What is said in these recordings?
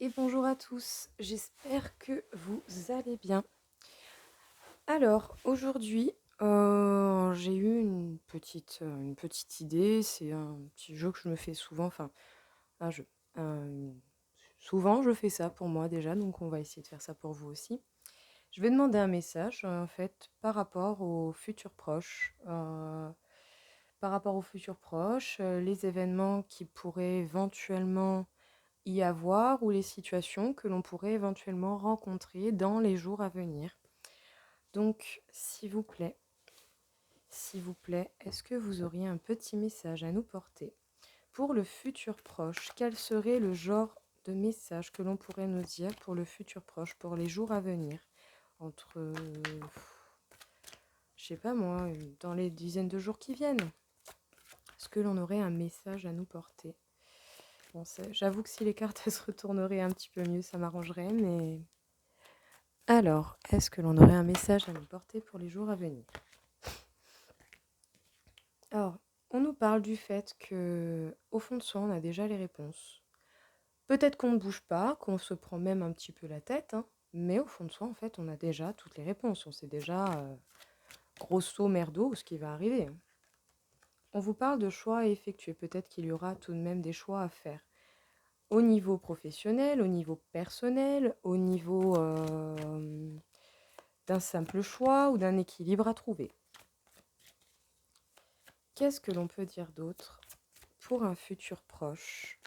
et bonjour à tous, j'espère que vous allez bien. Alors, aujourd'hui, j'ai eu une petite idée, c'est un petit jeu que je me fais souvent, enfin un jeu. un- Souvent je fais ça pour moi déjà, donc on va essayer de faire ça pour vous aussi. Je vais demander un message en fait par rapport aux futurs proches. Les événements qui pourraient éventuellement y avoir ou les situations que l'on pourrait éventuellement rencontrer dans les jours à venir. Donc, s'il vous plaît, est-ce que vous auriez un petit message à nous porter pour le futur proche? Quel serait le genre de message que l'on pourrait nous dire pour le futur proche, pour les jours à venir? Entre, je sais pas moi, dans les dizaines de jours qui viennent. Est-ce que l'on aurait un message à nous porter? Bon, j'avoue que si les cartes elles se retourneraient un petit peu mieux, ça m'arrangerait, mais alors, est-ce que l'on aurait un message à nous porter pour les jours à venir? Alors, on nous parle du fait que, au fond de soi, on a déjà les réponses. Peut-être qu'on ne bouge pas, qu'on se prend même un petit peu la tête, hein, mais au fond de soi, en fait, on a déjà toutes les réponses. On sait déjà, grosso merdo, ce qui va arriver. On vous parle de choix à effectuer. Peut-être qu'il y aura tout de même des choix à faire. Au niveau professionnel, au niveau personnel, au niveau d'un simple choix ou d'un équilibre à trouver. Qu'est-ce que l'on peut dire d'autre pour un futur proche?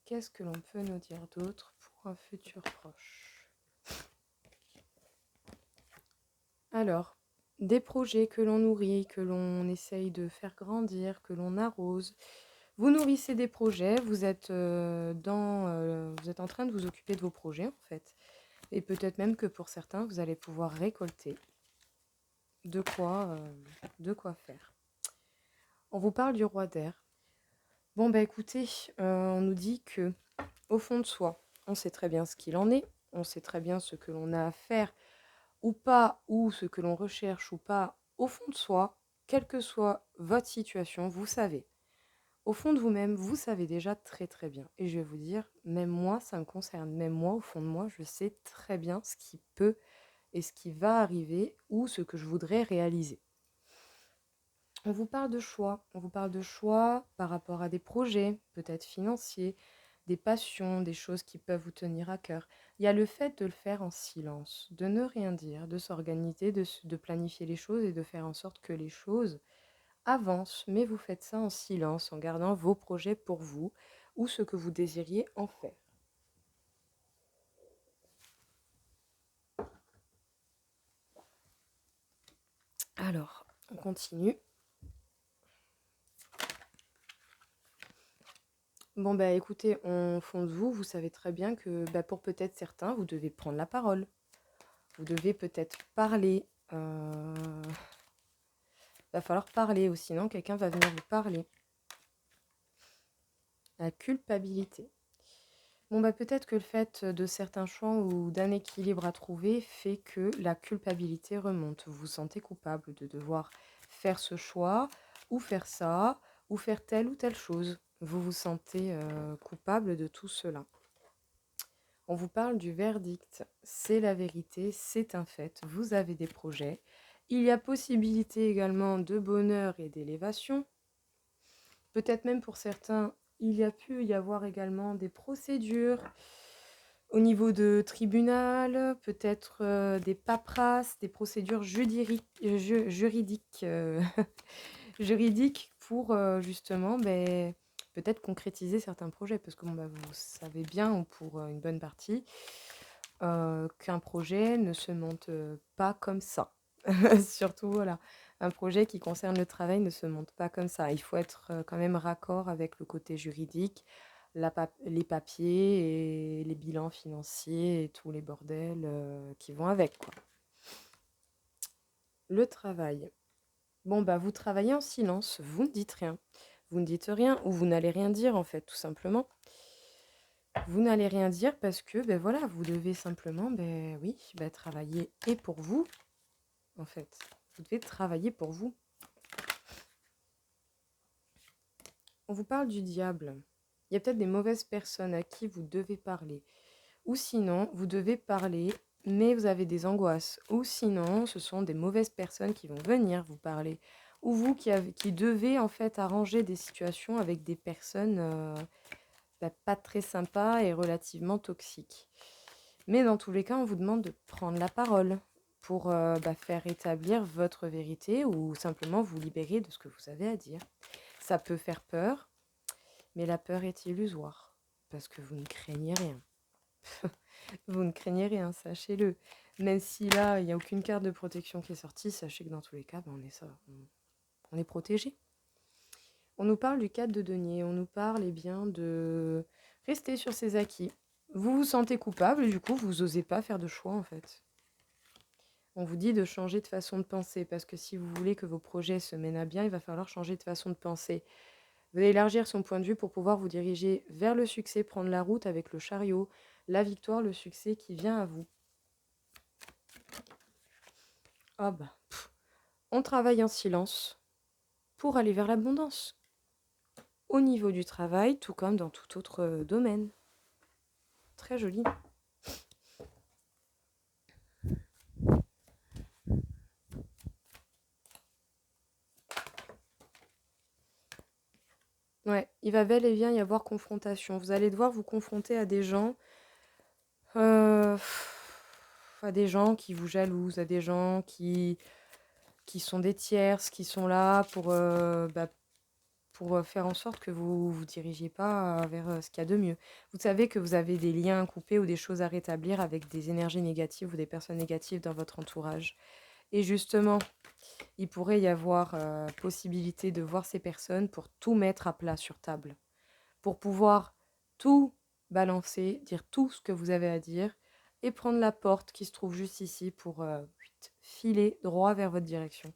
Qu'est-ce que l'on peut nous dire d'autre pour un futur proche? Alors, des projets que l'on nourrit, que l'on essaye de faire grandir, que l'on arrose. Vous nourrissez des projets, vous êtes vous êtes en train de vous occuper de vos projets en fait. Et peut-être même que pour certains, vous allez pouvoir récolter de quoi faire. On vous parle du roi d'air. Bon, bah écoutez, on nous dit que, au fond de soi, on sait très bien ce qu'il en est, on sait très bien ce que l'on a à faire ou pas, ou ce que l'on recherche ou pas, au fond de soi, quelle que soit votre situation, vous savez. Au fond de vous-même, vous savez déjà très très bien. Et je vais vous dire, même moi, ça me concerne. Même moi, au fond de moi, je sais très bien ce qui peut et ce qui va arriver ou ce que je voudrais réaliser. On vous parle de choix. On vous parle de choix par rapport à des projets, peut-être financiers, des passions, des choses qui peuvent vous tenir à cœur. Il y a le fait de le faire en silence, de ne rien dire, de s'organiser, de planifier les choses et de faire en sorte que les choses avancent. Mais vous faites ça en silence, en gardant vos projets pour vous ou ce que vous désiriez en faire. Alors, on continue. Bon, bah écoutez, au fond de vous, vous savez très bien que pour peut-être certains, vous devez prendre la parole. Vous devez peut-être parler. Va falloir parler ou sinon quelqu'un va venir vous parler. La culpabilité. Bon, bah peut-être que le fait de certains choix ou d'un équilibre à trouver fait que la culpabilité remonte. Vous vous sentez coupable de devoir faire ce choix ou faire ça ou faire telle ou telle chose. Vous vous sentez coupable de tout cela. On vous parle du verdict. C'est la vérité, c'est un fait. Vous avez des projets. Il y a possibilité également de bonheur et d'élévation. Peut-être même pour certains, il y a pu y avoir également des procédures au niveau de tribunal, peut-être des paperasses, des procédures juridiques, juridiques pour justement peut-être concrétiser certains projets. Parce que vous savez bien, ou pour une bonne partie, qu'un projet ne se monte pas comme ça. Surtout, voilà, un projet qui concerne le travail ne se monte pas comme ça. Il faut être quand même raccord avec le côté juridique, les papiers et les bilans financiers et tous les bordels qui vont avec, quoi. Le travail. Bon, vous travaillez en silence, vous ne dites rien. Vous ne dites rien ou vous n'allez rien dire, en fait, tout simplement. Vous n'allez rien dire parce que, voilà, vous devez simplement, oui, travailler et pour vous, en fait. Vous devez travailler pour vous. On vous parle du diable. Il y a peut-être des mauvaises personnes à qui vous devez parler. Ou sinon, vous devez parler, mais vous avez des angoisses. Ou sinon, ce sont des mauvaises personnes qui vont venir vous parler. Ou vous qui devez en fait arranger des situations avec des personnes pas très sympas et relativement toxiques. Mais dans tous les cas, on vous demande de prendre la parole pour faire établir votre vérité ou simplement vous libérer de ce que vous avez à dire. Ça peut faire peur, mais la peur est illusoire parce que vous ne craignez rien. Vous ne craignez rien, sachez-le. Même si là, il n'y a aucune carte de protection qui est sortie, sachez que dans tous les cas, on est protégé. On nous parle du cadre de denier, on nous parle bien de rester sur ses acquis. Vous vous sentez coupable et du coup, vous n'osez pas faire de choix en fait. On vous dit de changer de façon de penser parce que si vous voulez que vos projets se mènent à bien, il va falloir changer de façon de penser. Vous allez élargir son point de vue pour pouvoir vous diriger vers le succès, prendre la route avec le chariot, la victoire, le succès qui vient à vous. Ah bah, on travaille en silence pour aller vers l'abondance. Au niveau du travail, tout comme dans tout autre domaine. Très joli. Ouais, il va bel et bien y avoir confrontation. Vous allez devoir vous confronter à des gens, euh, à des gens qui vous jalousent, à des gens qui sont des tierces, qui sont là pour faire en sorte que vous ne vous dirigiez pas vers ce qu'il y a de mieux. Vous savez que vous avez des liens à couper ou des choses à rétablir avec des énergies négatives ou des personnes négatives dans votre entourage. Et justement, il pourrait y avoir possibilité de voir ces personnes pour tout mettre à plat sur table, pour pouvoir tout balancer, dire tout ce que vous avez à dire et prendre la porte qui se trouve juste ici pour filer droit vers votre direction.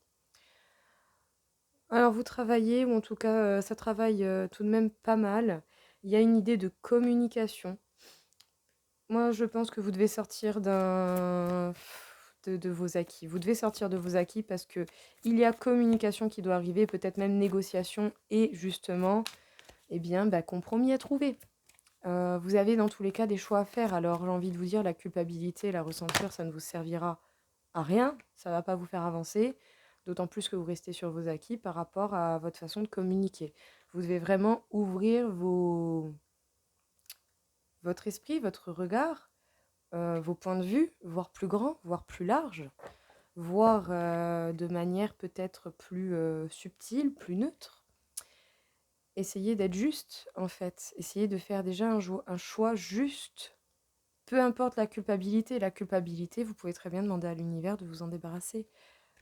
Alors vous travaillez, ou en tout cas ça travaille tout de même pas mal. Il y a une idée de communication. Moi je pense que vous devez sortir de vos acquis. Vous devez sortir de vos acquis parce que il y a communication qui doit arriver, peut-être même négociation et justement, compromis à trouver. Vous avez dans tous les cas des choix à faire. Alors j'ai envie de vous dire, la culpabilité, la ressentir, ça ne vous servira à rien. Ça ne va pas vous faire avancer. D'autant plus que vous restez sur vos acquis par rapport à votre façon de communiquer. Vous devez vraiment ouvrir votre esprit, votre regard, vos points de vue, voir plus grand, voir plus large, voir de manière peut-être plus subtile, plus neutre. Essayez d'être juste, en fait. Essayez de faire déjà un choix juste. Peu importe la culpabilité, vous pouvez très bien demander à l'univers de vous en débarrasser.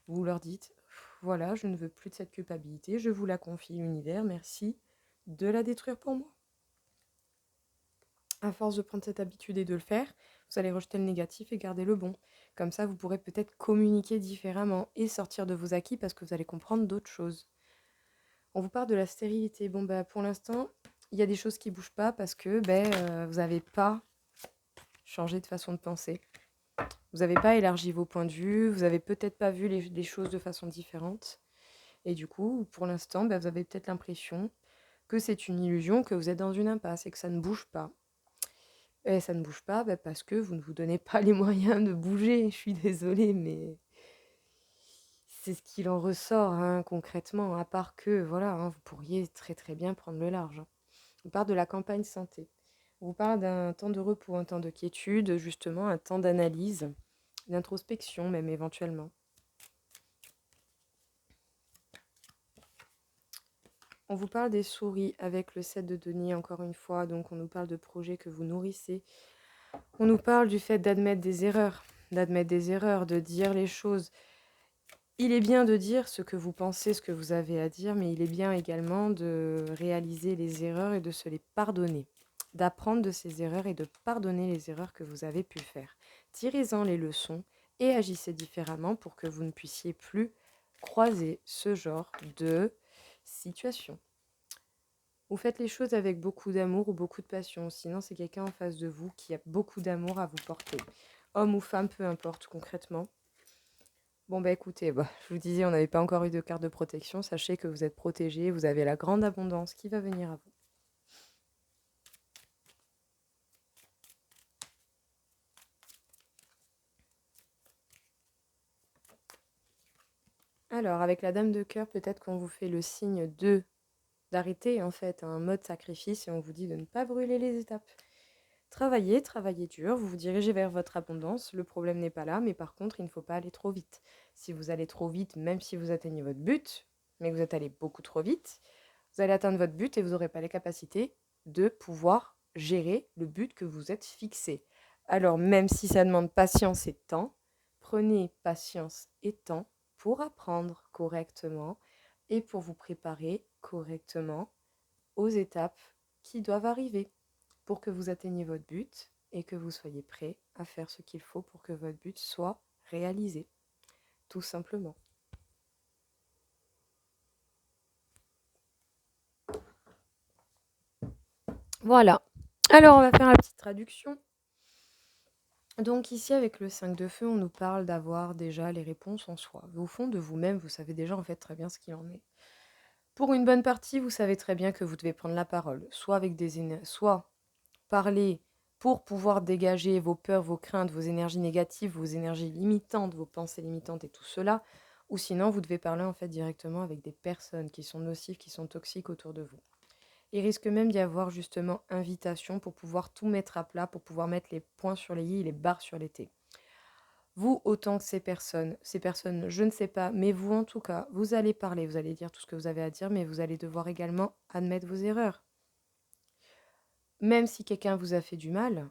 Vous leur dites, voilà, je ne veux plus de cette culpabilité, je vous la confie, l'univers, merci de la détruire pour moi. À force de prendre cette habitude et de le faire, vous allez rejeter le négatif et garder le bon. Comme ça, vous pourrez peut-être communiquer différemment et sortir de vos acquis parce que vous allez comprendre d'autres choses. On vous parle de la stérilité. Bon, pour l'instant, il y a des choses qui ne bougent pas parce que vous n'avez pas changé de façon de penser. Vous n'avez pas élargi vos points de vue, vous n'avez peut-être pas vu les choses de façon différente. Et du coup, pour l'instant, vous avez peut-être l'impression que c'est une illusion, que vous êtes dans une impasse et que ça ne bouge pas. Et ça ne bouge pas parce que vous ne vous donnez pas les moyens de bouger. Je suis désolée, mais c'est ce qu'il en ressort concrètement, à part que voilà, vous pourriez très très bien prendre le large. On parle de la campagne santé. On vous parle d'un temps de repos, un temps de quiétude, justement, un temps d'analyse, d'introspection même éventuellement. On vous parle des souris avec le 7 de denier, encore une fois. Donc, on nous parle de projets que vous nourrissez. On nous parle du fait d'admettre des erreurs, de dire les choses. Il est bien de dire ce que vous pensez, ce que vous avez à dire, mais il est bien également de réaliser les erreurs et de se les pardonner. D'apprendre de ces erreurs et de pardonner les erreurs que vous avez pu faire. Tirez-en les leçons et agissez différemment pour que vous ne puissiez plus croiser ce genre de situation. Vous faites les choses avec beaucoup d'amour ou beaucoup de passion, sinon c'est quelqu'un en face de vous qui a beaucoup d'amour à vous porter. Homme ou femme, peu importe concrètement. Bon, bah écoutez, je vous disais, on n'avait pas encore eu de carte de protection. Sachez que vous êtes protégé, vous avez la grande abondance qui va venir à vous. Alors, avec la dame de cœur, peut-être qu'on vous fait le signe d'arrêter en fait un mode sacrifice et on vous dit de ne pas brûler les étapes. Travaillez, travaillez dur, vous vous dirigez vers votre abondance. Le problème n'est pas là, mais par contre, il ne faut pas aller trop vite. Si vous allez trop vite, même si vous atteignez votre but, mais que vous êtes allé beaucoup trop vite, vous allez atteindre votre but et vous n'aurez pas les capacités de pouvoir gérer le but que vous êtes fixé. Alors, même si ça demande patience et temps, prenez patience et temps pour apprendre correctement et pour vous préparer correctement aux étapes qui doivent arriver pour que vous atteigniez votre but et que vous soyez prêt à faire ce qu'il faut pour que votre but soit réalisé, tout simplement. Voilà. Alors, on va faire la petite traduction. Donc ici, avec le 5 de feu, on nous parle d'avoir déjà les réponses en soi. Au fond de vous-même, vous savez déjà en fait très bien ce qu'il en est. Pour une bonne partie, vous savez très bien que vous devez prendre la parole, soit avec soit parler pour pouvoir dégager vos peurs, vos craintes, vos énergies négatives, vos énergies limitantes, vos pensées limitantes et tout cela, ou sinon vous devez parler en fait directement avec des personnes qui sont nocives, qui sont toxiques autour de vous. Il risque même d'y avoir justement invitation pour pouvoir tout mettre à plat, pour pouvoir mettre les points sur les i et les barres sur les t. Vous, autant que ces personnes, je ne sais pas, mais vous en tout cas, vous allez parler, vous allez dire tout ce que vous avez à dire, mais vous allez devoir également admettre vos erreurs. Même si quelqu'un vous a fait du mal,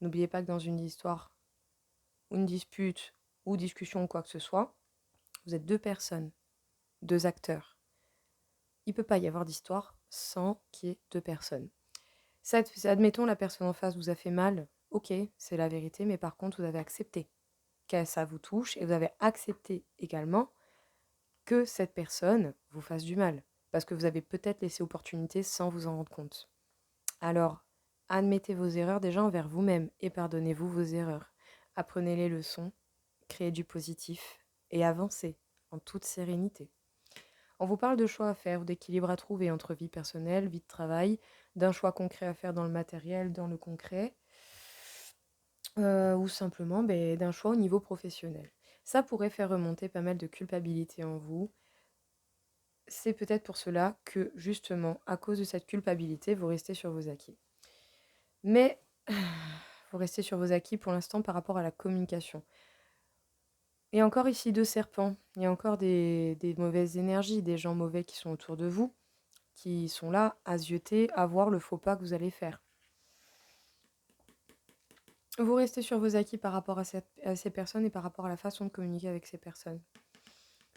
n'oubliez pas que dans une histoire, une dispute ou discussion ou quoi que ce soit, vous êtes deux personnes, deux acteurs. Il ne peut pas y avoir d'histoire sans qu'il y ait deux personnes. Admettons, la personne en face vous a fait mal, ok, c'est la vérité, mais par contre, vous avez accepté que ça vous touche et vous avez accepté également que cette personne vous fasse du mal, parce que vous avez peut-être laissé opportunité sans vous en rendre compte. Alors, admettez vos erreurs déjà envers vous-même et pardonnez-vous vos erreurs. Apprenez les leçons, créez du positif et avancez en toute sérénité. On vous parle de choix à faire ou d'équilibre à trouver entre vie personnelle, vie de travail, d'un choix concret à faire dans le matériel, dans le concret, ou simplement d'un choix au niveau professionnel. Ça pourrait faire remonter pas mal de culpabilité en vous. C'est peut-être pour cela que, justement, à cause de cette culpabilité, vous restez sur vos acquis. Mais vous restez sur vos acquis pour l'instant par rapport à la communication. Et encore ici deux serpents. Il y a encore des mauvaises énergies, des gens mauvais qui sont autour de vous, qui sont là à zioter, à voir le faux pas que vous allez faire. Vous restez sur vos acquis par rapport à ces personnes et par rapport à la façon de communiquer avec ces personnes.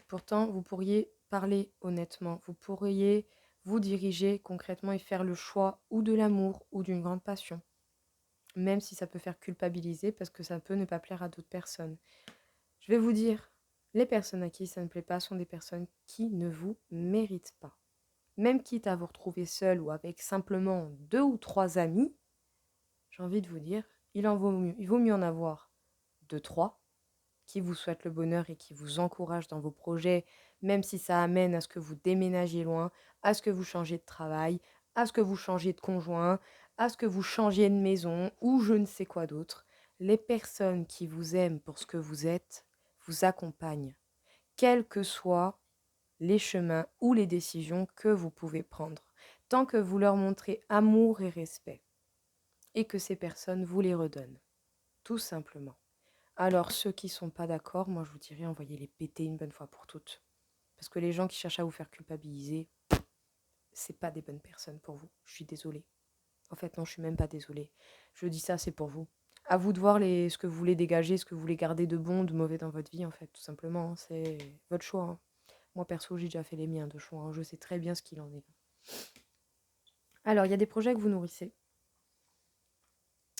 Pourtant, vous pourriez parler honnêtement, vous pourriez vous diriger concrètement et faire le choix ou de l'amour ou d'une grande passion. Même si ça peut faire culpabiliser parce que ça peut ne pas plaire à d'autres personnes. Je vais vous dire, les personnes à qui ça ne plaît pas sont des personnes qui ne vous méritent pas. Même quitte à vous retrouver seul ou avec simplement 2 ou 3 amis, j'ai envie de vous dire, il vaut mieux en avoir 2, 3 qui vous souhaitent le bonheur et qui vous encouragent dans vos projets, même si ça amène à ce que vous déménagiez loin, à ce que vous changiez de travail, à ce que vous changiez de conjoint, à ce que vous changiez de maison ou je ne sais quoi d'autre. Les personnes qui vous aiment pour ce que vous êtes vous accompagnent, quels que soient les chemins ou les décisions que vous pouvez prendre, tant que vous leur montrez amour et respect, et que ces personnes vous les redonnent, tout simplement. Alors ceux qui sont pas d'accord, moi je vous dirais envoyez-les péter une bonne fois pour toutes. Parce que les gens qui cherchent à vous faire culpabiliser, c'est pas des bonnes personnes pour vous. Je suis désolée. En fait non, je suis même pas désolée. Je dis ça, c'est pour vous. À vous de voir ce que vous voulez dégager, ce que vous voulez garder de bon, de mauvais dans votre vie, en fait, tout simplement. C'est votre choix. Hein. Moi perso, j'ai déjà fait les miens de choix. Hein. Je sais très bien ce qu'il en est. Alors, il y a des projets que vous nourrissez.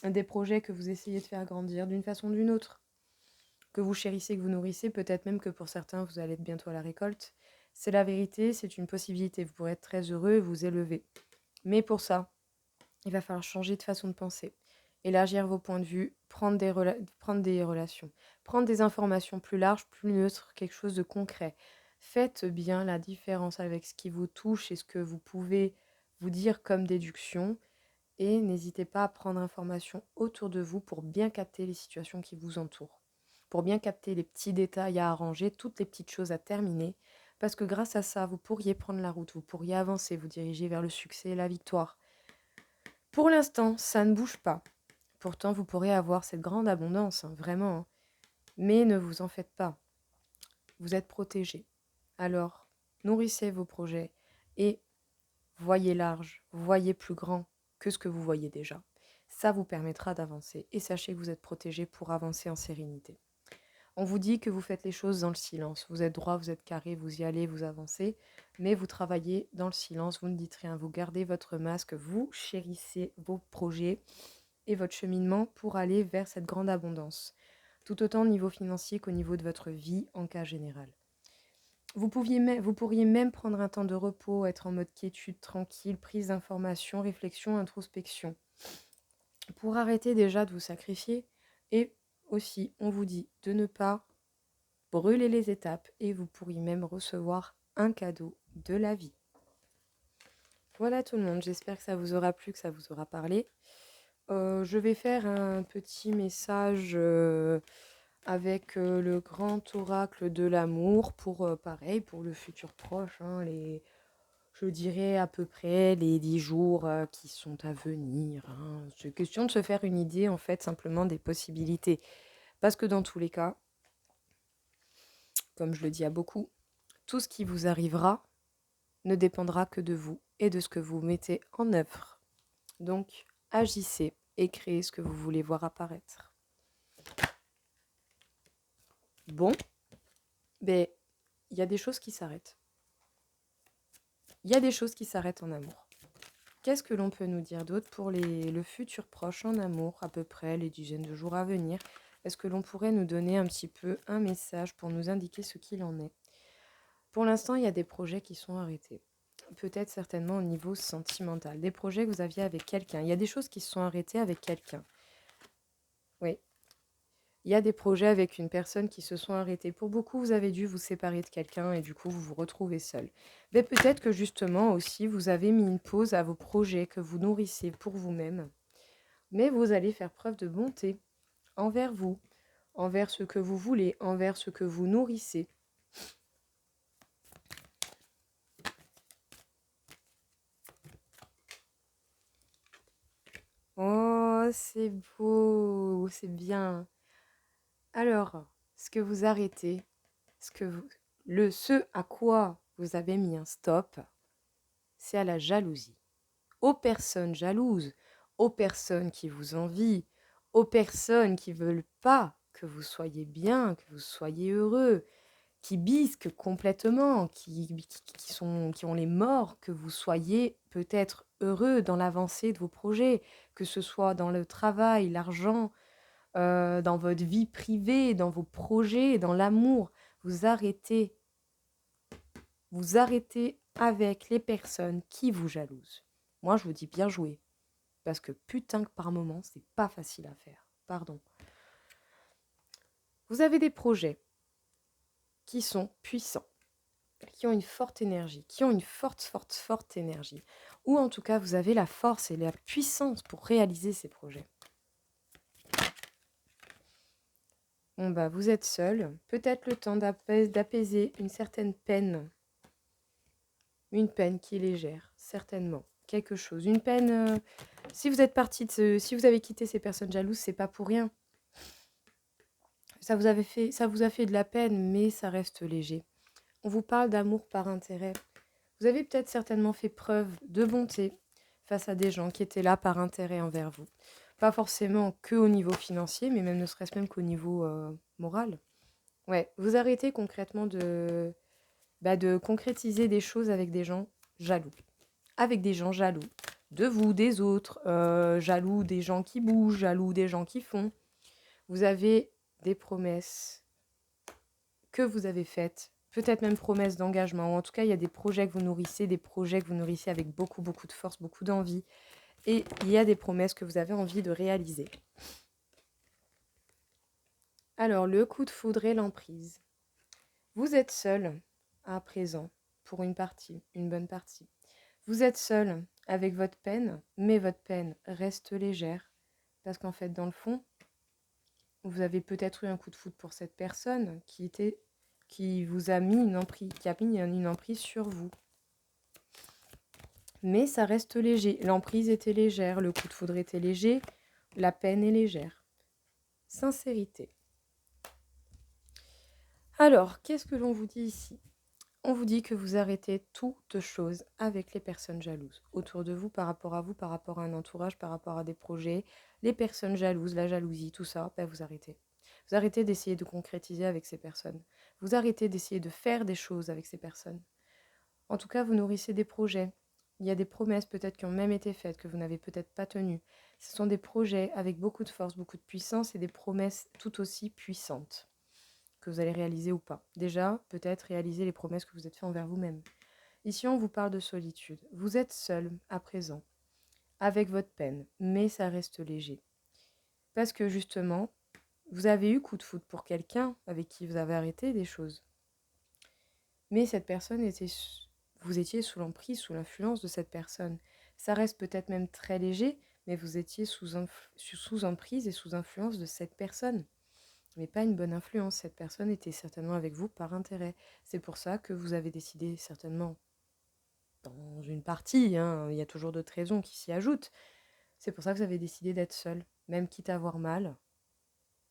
Des projets que vous essayez de faire grandir d'une façon ou d'une autre. Que vous chérissez, que vous nourrissez, peut-être même que pour certains, vous allez être bientôt à la récolte. C'est la vérité, c'est une possibilité. Vous pourrez être très heureux et vous élever. Mais pour ça, il va falloir changer de façon de penser. élargir vos points de vue, prendre des relations, prendre des informations plus larges, plus neutres, quelque chose de concret. Faites bien la différence avec ce qui vous touche et ce que vous pouvez vous dire comme déduction. Et n'hésitez pas à prendre information autour de vous pour bien capter les situations qui vous entourent, pour bien capter les petits détails à arranger, toutes les petites choses à terminer, parce que grâce à ça, vous pourriez prendre la route, vous pourriez avancer, vous diriger vers le succès et la victoire. Pour l'instant, ça ne bouge pas. Pourtant, vous pourrez avoir cette grande abondance, hein, vraiment. Hein. Mais ne vous en faites pas. Vous êtes protégé. Alors, nourrissez vos projets et voyez large, voyez plus grand que ce que vous voyez déjà. Ça vous permettra d'avancer et sachez que vous êtes protégé pour avancer en sérénité. On vous dit que vous faites les choses dans le silence. Vous êtes droit, vous êtes carré, vous y allez, vous avancez, mais vous travaillez dans le silence, vous ne dites rien, vous gardez votre masque, vous chérissez vos projets et votre cheminement pour aller vers cette grande abondance, tout autant au niveau financier qu'au niveau de votre vie en cas général. Vous pourriez même prendre un temps de repos, être en mode quiétude, tranquille, prise d'information, réflexion, introspection, pour arrêter déjà de vous sacrifier. Et aussi, on vous dit de ne pas brûler les étapes et vous pourriez même recevoir un cadeau de la vie. Voilà tout le monde, j'espère que ça vous aura plu, que ça vous aura parlé. Je vais faire un petit message avec le grand oracle de l'amour pour, pareil, pour le futur proche, hein, je dirais à peu près les 10 jours qui sont à venir. Hein. C'est question de se faire une idée, en fait, simplement des possibilités. Parce que dans tous les cas, comme je le dis à beaucoup, tout ce qui vous arrivera ne dépendra que de vous et de ce que vous mettez en œuvre. Donc, agissez et créez ce que vous voulez voir apparaître. Bon, ben, il y a des choses qui s'arrêtent. Il y a des choses qui s'arrêtent en amour. Qu'est-ce que l'on peut nous dire d'autre pour le futur proche en amour, à peu près les dizaines de jours à venir? Est-ce que l'on pourrait nous donner un petit peu un message pour nous indiquer ce qu'il en est? Pour l'instant, il y a des projets qui sont arrêtés. Peut-être certainement au niveau sentimental. Des projets que vous aviez avec quelqu'un. Il y a des choses qui se sont arrêtées avec quelqu'un. Oui. Il y a des projets avec une personne qui se sont arrêtés. Pour beaucoup, vous avez dû vous séparer de quelqu'un et du coup, vous vous retrouvez seul. Mais peut-être que justement aussi, vous avez mis une pause à vos projets que vous nourrissez pour vous-même. Mais vous allez faire preuve de bonté envers vous, envers ce que vous voulez, envers ce que vous nourrissez. Oh, c'est beau, c'est bien. Alors, ce que vous arrêtez, ce à quoi vous avez mis un stop, c'est à la jalousie. Aux personnes jalouses, aux personnes qui vous envient, aux personnes qui veulent pas que vous soyez bien, que vous soyez heureux, qui bisquent complètement, qui ont les morts, que vous soyez peut-être heureux dans l'avancée de vos projets, que ce soit dans le travail, l'argent, dans votre vie privée, dans vos projets, dans l'amour. Vous arrêtez avec les personnes qui vous jalousent. Moi, je vous dis bien joué. Parce que putain que par moment, c'est pas facile à faire. Pardon. Vous avez des projets qui sont puissants, qui ont une forte énergie, qui ont une forte énergie. Ou en tout cas, vous avez la force et la puissance pour réaliser ces projets. Bon bah, vous êtes seul. Peut-être le temps d'apaiser une certaine peine. Une peine qui est légère, certainement. Quelque chose. Une peine... si vous êtes parti si vous avez quitté ces personnes jalouses, c'est pas pour rien. Ça vous a fait de la peine, mais ça reste léger. On vous parle d'amour par intérêt. Vous avez peut-être certainement fait preuve de bonté face à des gens qui étaient là par intérêt envers vous. Pas forcément que au niveau financier, mais même ne serait-ce même qu'au niveau moral. Ouais, vous arrêtez concrètement de concrétiser des choses avec des gens jaloux. Avec des gens jaloux. De vous, des autres, jaloux des gens qui bougent, jaloux des gens qui font. Vous avez des promesses que vous avez faites, peut-être même promesses d'engagement, ou en tout cas il y a des projets que vous nourrissez avec beaucoup de force, beaucoup d'envie, et il y a des promesses que vous avez envie de réaliser. Alors, le coup de foudre et l'emprise. Vous êtes seul à présent pour une partie, une bonne partie. Vous êtes seul avec votre peine, mais votre peine reste légère parce qu'en fait, dans le fond, vous avez peut-être eu un coup de foudre pour cette personne qui vous a mis qui a mis une emprise sur vous. Mais ça reste léger. L'emprise était légère, le coup de foudre était léger, la peine est légère. Sincérité. Alors, qu'est-ce que l'on vous dit ici? On vous dit que vous arrêtez toute chose avec les personnes jalouses autour de vous, par rapport à un entourage, par rapport à des projets. Les personnes jalouses, la jalousie, tout ça, vous arrêtez. Vous arrêtez d'essayer de concrétiser avec ces personnes. Vous arrêtez d'essayer de faire des choses avec ces personnes. En tout cas, vous nourrissez des projets. Il y a des promesses peut-être qui ont même été faites, que vous n'avez peut-être pas tenues. Ce sont des projets avec beaucoup de force, beaucoup de puissance et des promesses tout aussi puissantes que vous allez réaliser ou pas. Déjà, peut-être réaliser les promesses que vous êtes faites envers vous-même. Ici, on vous parle de solitude. Vous êtes seul à présent, avec votre peine, mais ça reste léger. Parce que justement, vous avez eu coup de foudre pour quelqu'un avec qui vous avez arrêté des choses. Mais cette personne était... Vous étiez sous l'emprise, sous l'influence de cette personne. Ça reste peut-être même très léger, mais vous étiez sous emprise et sous influence de cette personne. Mais pas une bonne influence. Cette personne était certainement avec vous par intérêt. C'est pour ça que vous avez décidé, certainement, dans une partie, il y a toujours d'autres raisons qui s'y ajoutent. C'est pour ça que vous avez décidé d'être seul, même quitte à avoir mal.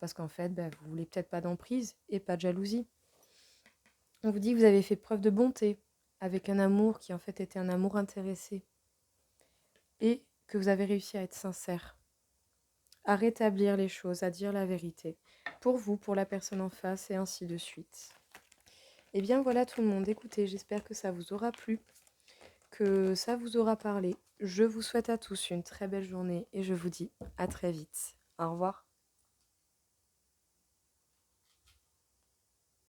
Parce qu'en fait, vous voulez peut-être pas d'emprise et pas de jalousie. On vous dit que vous avez fait preuve de bonté, avec un amour qui en fait était un amour intéressé. Et que vous avez réussi à être sincère, à rétablir les choses, à dire la vérité. Pour vous, pour la personne en face et ainsi de suite. Et bien voilà tout le monde, écoutez, j'espère que ça vous aura plu, que ça vous aura parlé. Je vous souhaite à tous une très belle journée et je vous dis à très vite. Au revoir.